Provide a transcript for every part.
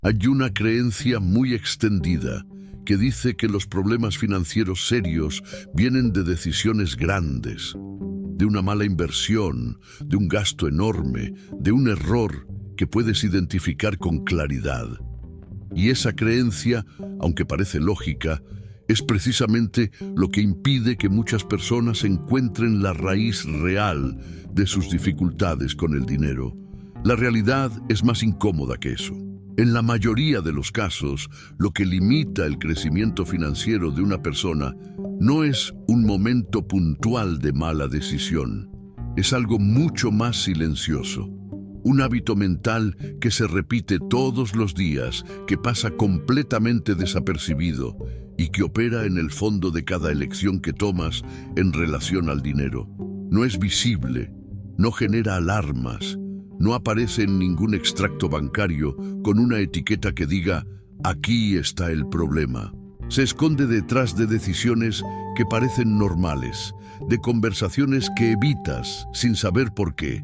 Hay una creencia muy extendida que dice que los problemas financieros serios vienen de decisiones grandes, de una mala inversión, de un gasto enorme, de un error que puedes identificar con claridad. Y esa creencia, aunque parece lógica, es precisamente lo que impide que muchas personas encuentren la raíz real de sus dificultades con el dinero. La realidad es más incómoda que eso. En la mayoría de los casos, lo que limita el crecimiento financiero de una persona no es un momento puntual de mala decisión. Es algo mucho más silencioso. Un hábito mental que se repite todos los días, que pasa completamente desapercibido y que opera en el fondo de cada elección que tomas en relación al dinero. No es visible, no genera alarmas, no aparece en ningún extracto bancario con una etiqueta que diga «aquí está el problema». Se esconde detrás de decisiones que parecen normales, de conversaciones que evitas sin saber por qué,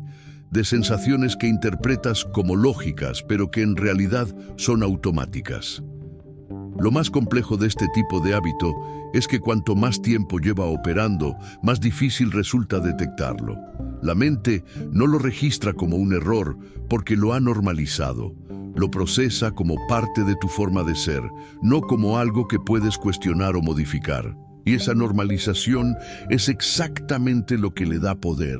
de sensaciones que interpretas como lógicas, pero que en realidad son automáticas. Lo más complejo de este tipo de hábito es que cuanto más tiempo lleva operando, más difícil resulta detectarlo. La mente no lo registra como un error porque lo ha normalizado. Lo procesa como parte de tu forma de ser, no como algo que puedes cuestionar o modificar. Y esa normalización es exactamente lo que le da poder.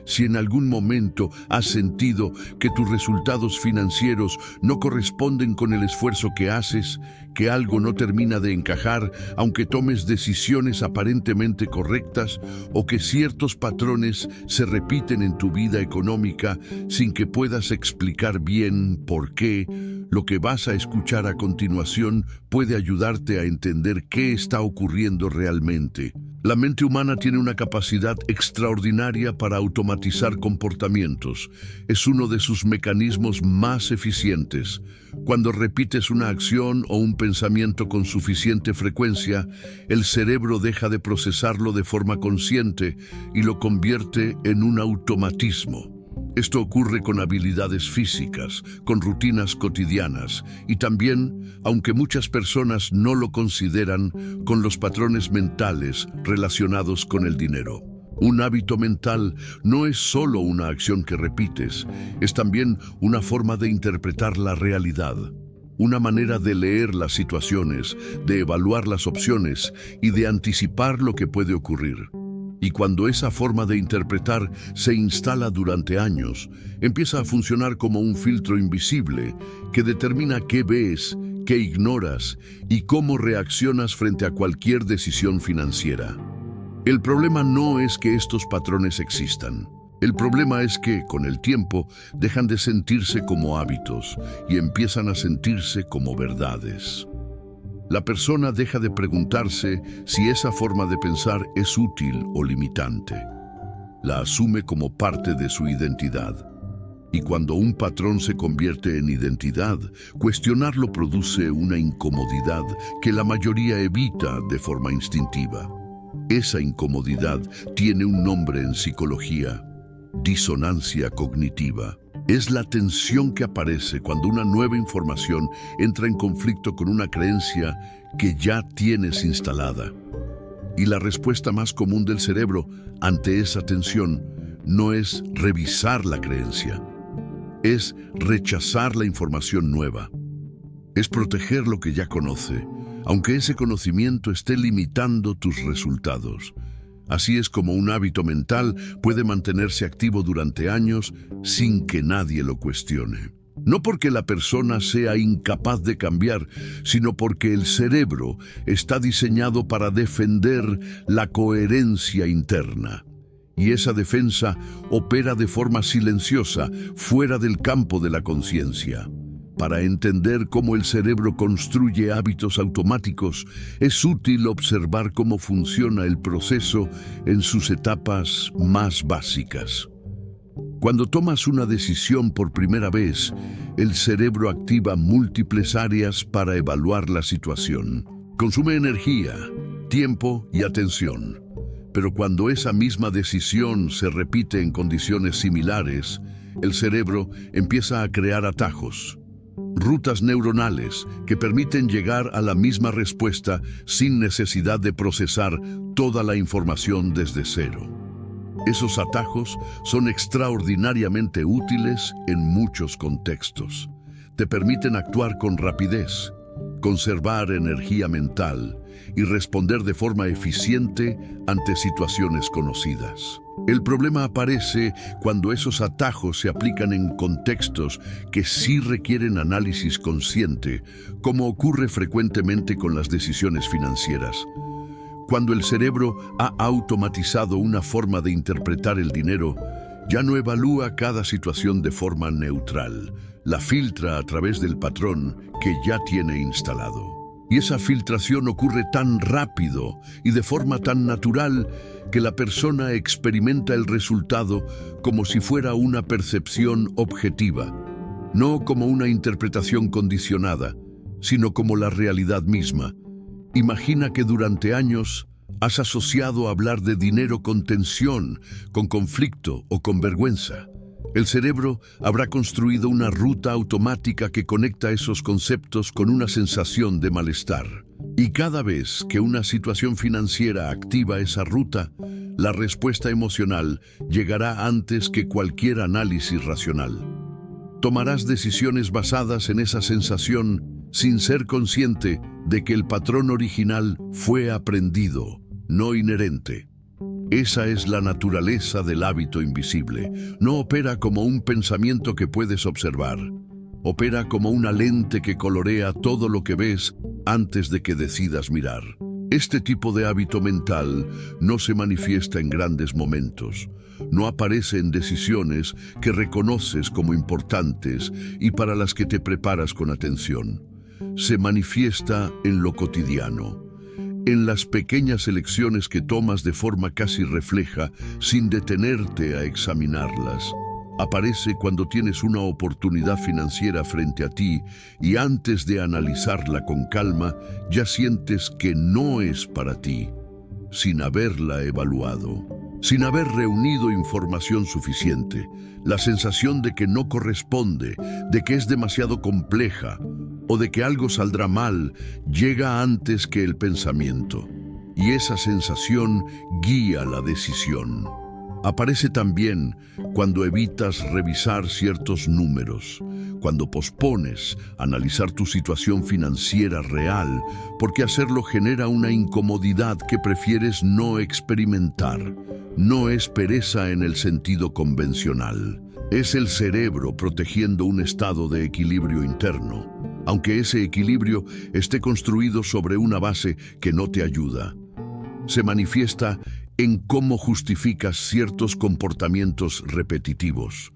Si en algún momento has sentido que tus resultados financieros no corresponden con el esfuerzo que haces, que algo no termina de encajar, aunque tomes decisiones aparentemente correctas, o que ciertos patrones se repiten en tu vida económica sin que puedas explicar bien por qué, lo que vas a escuchar a continuación puede ayudarte a entender qué está ocurriendo realmente. La mente humana tiene una capacidad extraordinaria para automatizar comportamientos. Es uno de sus mecanismos más eficientes. Cuando repites una acción o un pensamiento con suficiente frecuencia, el cerebro deja de procesarlo de forma consciente y lo convierte en un automatismo. Esto ocurre con habilidades físicas, con rutinas cotidianas y también, aunque muchas personas no lo consideran, con los patrones mentales relacionados con el dinero. Un hábito mental no es solo una acción que repites, es también una forma de interpretar la realidad, una manera de leer las situaciones, de evaluar las opciones y de anticipar lo que puede ocurrir. Y cuando esa forma de interpretar se instala durante años, empieza a funcionar como un filtro invisible que determina qué ves, qué ignoras y cómo reaccionas frente a cualquier decisión financiera. El problema no es que estos patrones existan. El problema es que, con el tiempo, dejan de sentirse como hábitos y empiezan a sentirse como verdades. La persona deja de preguntarse si esa forma de pensar es útil o limitante. La asume como parte de su identidad. Y cuando un patrón se convierte en identidad, cuestionarlo produce una incomodidad que la mayoría evita de forma instintiva. Esa incomodidad tiene un nombre en psicología: disonancia cognitiva. Es la tensión que aparece cuando una nueva información entra en conflicto con una creencia que ya tienes instalada. Y la respuesta más común del cerebro ante esa tensión no es revisar la creencia, es rechazar la información nueva. Es proteger lo que ya conoce, aunque ese conocimiento esté limitando tus resultados. Así es como un hábito mental puede mantenerse activo durante años sin que nadie lo cuestione. No porque la persona sea incapaz de cambiar, sino porque el cerebro está diseñado para defender la coherencia interna. Y esa defensa opera de forma silenciosa, fuera del campo de la conciencia. Para entender cómo el cerebro construye hábitos automáticos, es útil observar cómo funciona el proceso en sus etapas más básicas. Cuando tomas una decisión por primera vez, el cerebro activa múltiples áreas para evaluar la situación. Consume energía, tiempo y atención. Pero cuando esa misma decisión se repite en condiciones similares, el cerebro empieza a crear atajos. Rutas neuronales que permiten llegar a la misma respuesta sin necesidad de procesar toda la información desde cero. Esos atajos son extraordinariamente útiles en muchos contextos. Te permiten actuar con rapidez, conservar energía mental y responder de forma eficiente ante situaciones conocidas. El problema aparece cuando esos atajos se aplican en contextos que sí requieren análisis consciente, como ocurre frecuentemente con las decisiones financieras. Cuando el cerebro ha automatizado una forma de interpretar el dinero, ya no evalúa cada situación de forma neutral, la filtra a través del patrón que ya tiene instalado. Y esa filtración ocurre tan rápido y de forma tan natural que la persona experimenta el resultado como si fuera una percepción objetiva, no como una interpretación condicionada, sino como la realidad misma. Imagina que durante años has asociado hablar de dinero con tensión, con conflicto o con vergüenza. El cerebro habrá construido una ruta automática que conecta esos conceptos con una sensación de malestar. Y cada vez que una situación financiera activa esa ruta, la respuesta emocional llegará antes que cualquier análisis racional. Tomarás decisiones basadas en esa sensación sin ser consciente de que el patrón original fue aprendido, no inherente. Esa es la naturaleza del hábito invisible. No opera como un pensamiento que puedes observar. Opera como una lente que colorea todo lo que ves antes de que decidas mirar. Este tipo de hábito mental no se manifiesta en grandes momentos. No aparece en decisiones que reconoces como importantes y para las que te preparas con atención. Se manifiesta en lo cotidiano, en las pequeñas elecciones que tomas de forma casi refleja, sin detenerte a examinarlas. Aparece cuando tienes una oportunidad financiera frente a ti y antes de analizarla con calma, ya sientes que no es para ti, sin haberla evaluado, sin haber reunido información suficiente. La sensación de que no corresponde, de que es demasiado compleja o de que algo saldrá mal, llega antes que el pensamiento. Y esa sensación guía la decisión. Aparece también cuando evitas revisar ciertos números, cuando pospones analizar tu situación financiera real, porque hacerlo genera una incomodidad que prefieres no experimentar. No es pereza en el sentido convencional. Es el cerebro protegiendo un estado de equilibrio interno, aunque ese equilibrio esté construido sobre una base que no te ayuda. Se manifiesta en cómo justificas ciertos comportamientos repetitivos,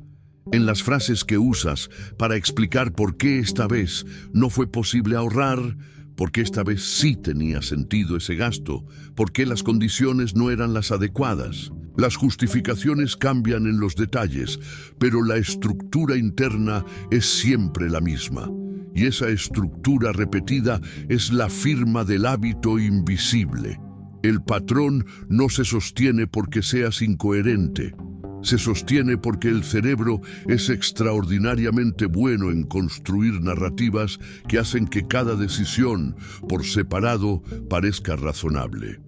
en las frases que usas para explicar por qué esta vez no fue posible ahorrar, por qué esta vez sí tenía sentido ese gasto, por qué las condiciones no eran las adecuadas. Las justificaciones cambian en los detalles, pero la estructura interna es siempre la misma. Y esa estructura repetida es la firma del hábito invisible. El patrón no se sostiene porque seas incoherente. Se sostiene porque el cerebro es extraordinariamente bueno en construir narrativas que hacen que cada decisión, por separado, parezca razonable.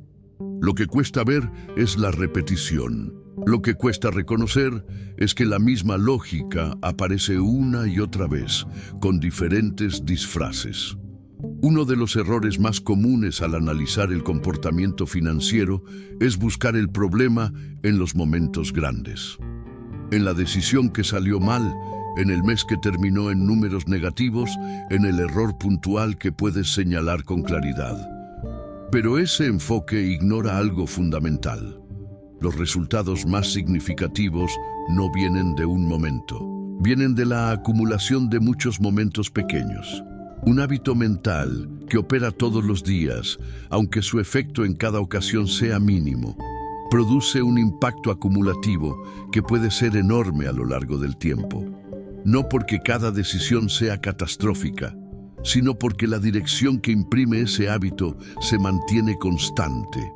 Lo que cuesta ver es la repetición. Lo que cuesta reconocer es que la misma lógica aparece una y otra vez, con diferentes disfraces. Uno de los errores más comunes al analizar el comportamiento financiero es buscar el problema en los momentos grandes. En la decisión que salió mal, en el mes que terminó en números negativos, en el error puntual que puedes señalar con claridad. Pero ese enfoque ignora algo fundamental. Los resultados más significativos no vienen de un momento, vienen de la acumulación de muchos momentos pequeños. Un hábito mental que opera todos los días, aunque su efecto en cada ocasión sea mínimo, produce un impacto acumulativo que puede ser enorme a lo largo del tiempo. No porque cada decisión sea catastrófica, sino porque la dirección que imprime ese hábito se mantiene constante.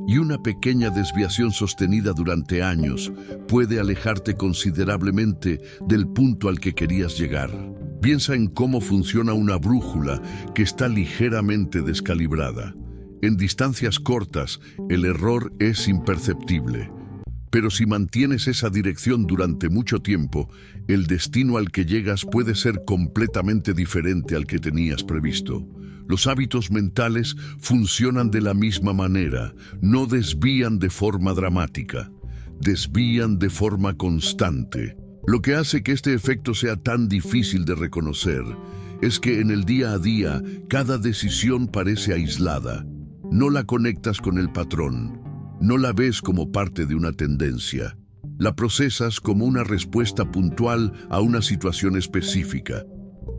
Y una pequeña desviación sostenida durante años puede alejarte considerablemente del punto al que querías llegar. Piensa en cómo funciona una brújula que está ligeramente descalibrada. En distancias cortas, el error es imperceptible. Pero si mantienes esa dirección durante mucho tiempo, el destino al que llegas puede ser completamente diferente al que tenías previsto. Los hábitos mentales funcionan de la misma manera, no desvían de forma dramática, desvían de forma constante. Lo que hace que este efecto sea tan difícil de reconocer es que en el día a día cada decisión parece aislada. No la conectas con el patrón, no la ves como parte de una tendencia. La procesas como una respuesta puntual a una situación específica.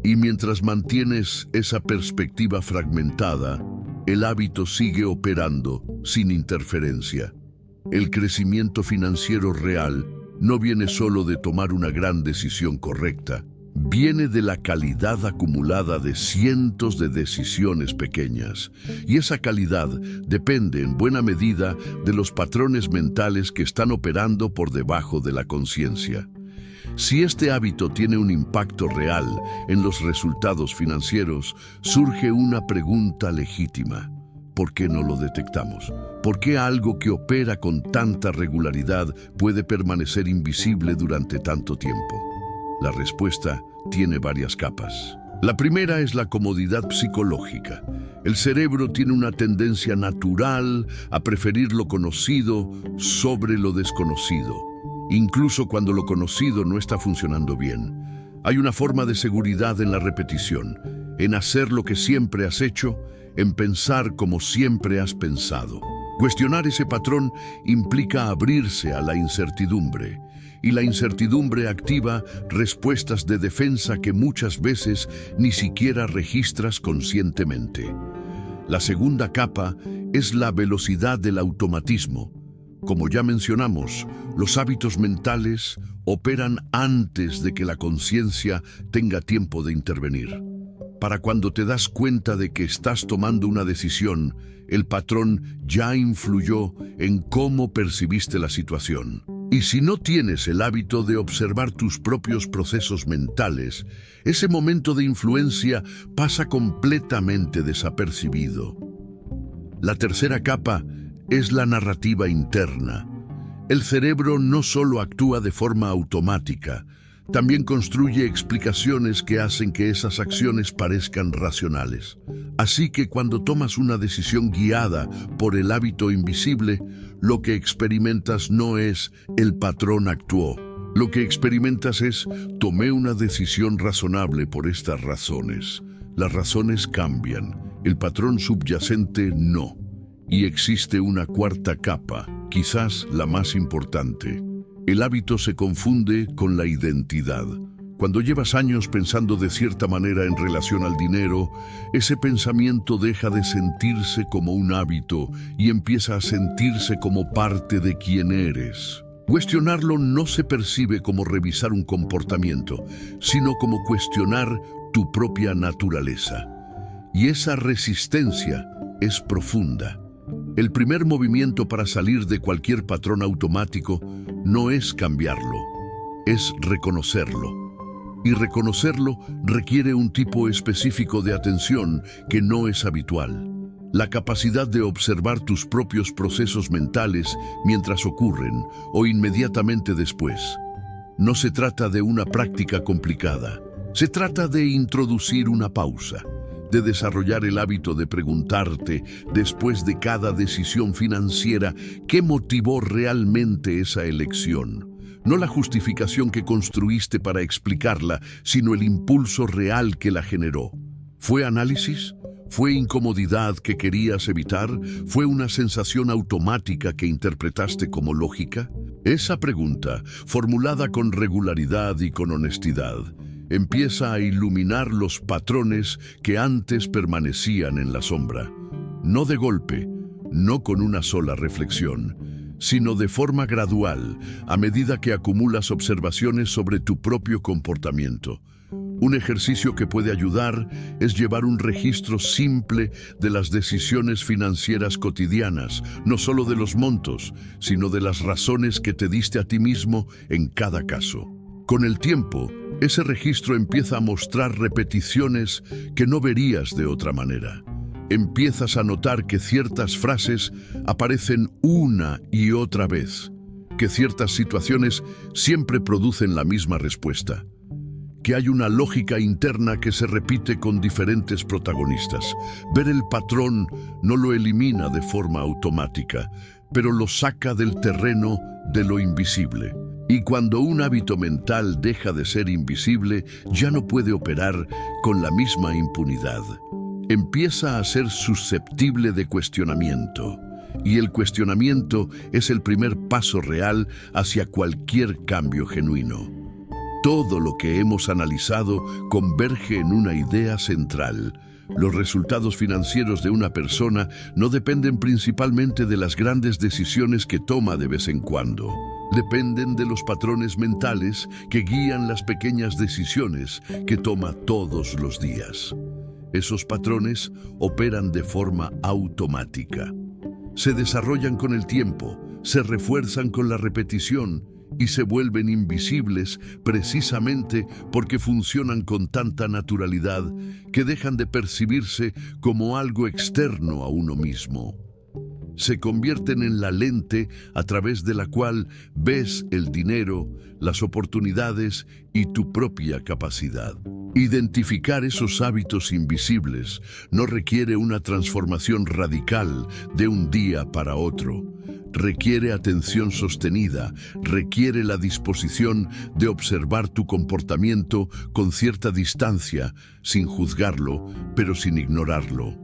Y mientras mantienes esa perspectiva fragmentada, el hábito sigue operando sin interferencia. El crecimiento financiero real no viene solo de tomar una gran decisión correcta, viene de la calidad acumulada de cientos de decisiones pequeñas. Y esa calidad depende en buena medida de los patrones mentales que están operando por debajo de la conciencia. Si este hábito tiene un impacto real en los resultados financieros, surge una pregunta legítima. ¿Por qué no lo detectamos? ¿Por qué algo que opera con tanta regularidad puede permanecer invisible durante tanto tiempo? La respuesta tiene varias capas. La primera es la comodidad psicológica. El cerebro tiene una tendencia natural a preferir lo conocido sobre lo desconocido, incluso cuando lo conocido no está funcionando bien. Hay una forma de seguridad en la repetición, en hacer lo que siempre has hecho, en pensar como siempre has pensado. Cuestionar ese patrón implica abrirse a la incertidumbre, y la incertidumbre activa respuestas de defensa que muchas veces ni siquiera registras conscientemente. La segunda capa es la velocidad del automatismo. Como ya mencionamos, los hábitos mentales operan antes de que la conciencia tenga tiempo de intervenir. Para cuando te das cuenta de que estás tomando una decisión, el patrón ya influyó en cómo percibiste la situación. Y si no tienes el hábito de observar tus propios procesos mentales, ese momento de influencia pasa completamente desapercibido. La tercera capa es la narrativa interna. El cerebro no solo actúa de forma automática, también construye explicaciones que hacen que esas acciones parezcan racionales. Así que cuando tomas una decisión guiada por el hábito invisible, lo que experimentas no es "el patrón actuó". Lo que experimentas es "tomé una decisión razonable por estas razones". Las razones cambian, el patrón subyacente no. Y existe una cuarta capa, quizás la más importante. El hábito se confunde con la identidad. Cuando llevas años pensando de cierta manera en relación al dinero, ese pensamiento deja de sentirse como un hábito y empieza a sentirse como parte de quien eres. Cuestionarlo no se percibe como revisar un comportamiento, sino como cuestionar tu propia naturaleza. Y esa resistencia es profunda. El primer movimiento para salir de cualquier patrón automático no es cambiarlo, es reconocerlo. Y reconocerlo requiere un tipo específico de atención que no es habitual. La capacidad de observar tus propios procesos mentales mientras ocurren o inmediatamente después. No se trata de una práctica complicada, se trata de introducir una pausa, de desarrollar el hábito de preguntarte, después de cada decisión financiera, ¿qué motivó realmente esa elección? No la justificación que construiste para explicarla, sino el impulso real que la generó. ¿Fue análisis? ¿Fue incomodidad que querías evitar? ¿Fue una sensación automática que interpretaste como lógica? Esa pregunta, formulada con regularidad y con honestidad, empieza a iluminar los patrones que antes permanecían en la sombra. No de golpe, no con una sola reflexión, sino de forma gradual, a medida que acumulas observaciones sobre tu propio comportamiento. Un ejercicio que puede ayudar es llevar un registro simple de las decisiones financieras cotidianas, no solo de los montos, sino de las razones que te diste a ti mismo en cada caso. Con el tiempo, ese registro empieza a mostrar repeticiones que no verías de otra manera. Empiezas a notar que ciertas frases aparecen una y otra vez, que ciertas situaciones siempre producen la misma respuesta, que hay una lógica interna que se repite con diferentes protagonistas. Ver el patrón no lo elimina de forma automática, pero lo saca del terreno de lo invisible. Y cuando un hábito mental deja de ser invisible, ya no puede operar con la misma impunidad. Empieza a ser susceptible de cuestionamiento. Y el cuestionamiento es el primer paso real hacia cualquier cambio genuino. Todo lo que hemos analizado converge en una idea central. Los resultados financieros de una persona no dependen principalmente de las grandes decisiones que toma de vez en cuando. Dependen de los patrones mentales que guían las pequeñas decisiones que toma todos los días. Esos patrones operan de forma automática. Se desarrollan con el tiempo, se refuerzan con la repetición y se vuelven invisibles precisamente porque funcionan con tanta naturalidad que dejan de percibirse como algo externo a uno mismo. Se convierten en la lente a través de la cual ves el dinero, las oportunidades y tu propia capacidad. Identificar esos hábitos invisibles no requiere una transformación radical de un día para otro. Requiere atención sostenida, requiere la disposición de observar tu comportamiento con cierta distancia, sin juzgarlo, pero sin ignorarlo.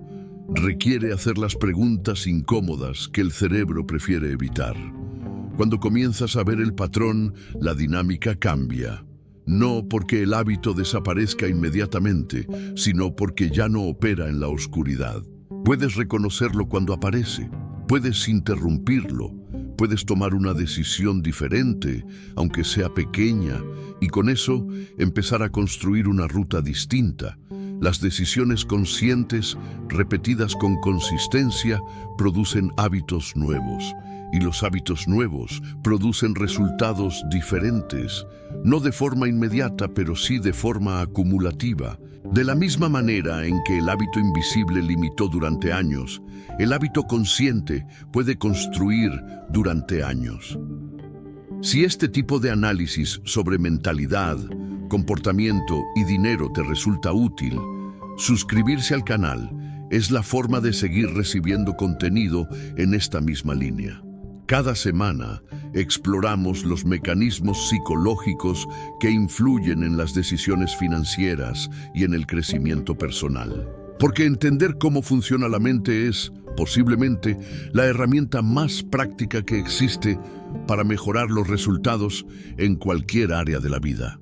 Requiere hacer las preguntas incómodas que el cerebro prefiere evitar. Cuando comienzas a ver el patrón, la dinámica cambia. No porque el hábito desaparezca inmediatamente, sino porque ya no opera en la oscuridad. Puedes reconocerlo cuando aparece, puedes interrumpirlo, puedes tomar una decisión diferente, aunque sea pequeña, y con eso empezar a construir una ruta distinta. Las decisiones conscientes, repetidas con consistencia, producen hábitos nuevos. Y los hábitos nuevos producen resultados diferentes, no de forma inmediata, pero sí de forma acumulativa. De la misma manera en que el hábito invisible limitó durante años, el hábito consciente puede construir durante años. Si este tipo de análisis sobre mentalidad, comportamiento y dinero te resulta útil, suscribirse al canal es la forma de seguir recibiendo contenido en esta misma línea. Cada semana exploramos los mecanismos psicológicos que influyen en las decisiones financieras y en el crecimiento personal. Porque entender cómo funciona la mente es, posiblemente, la herramienta más práctica que existe para mejorar los resultados en cualquier área de la vida.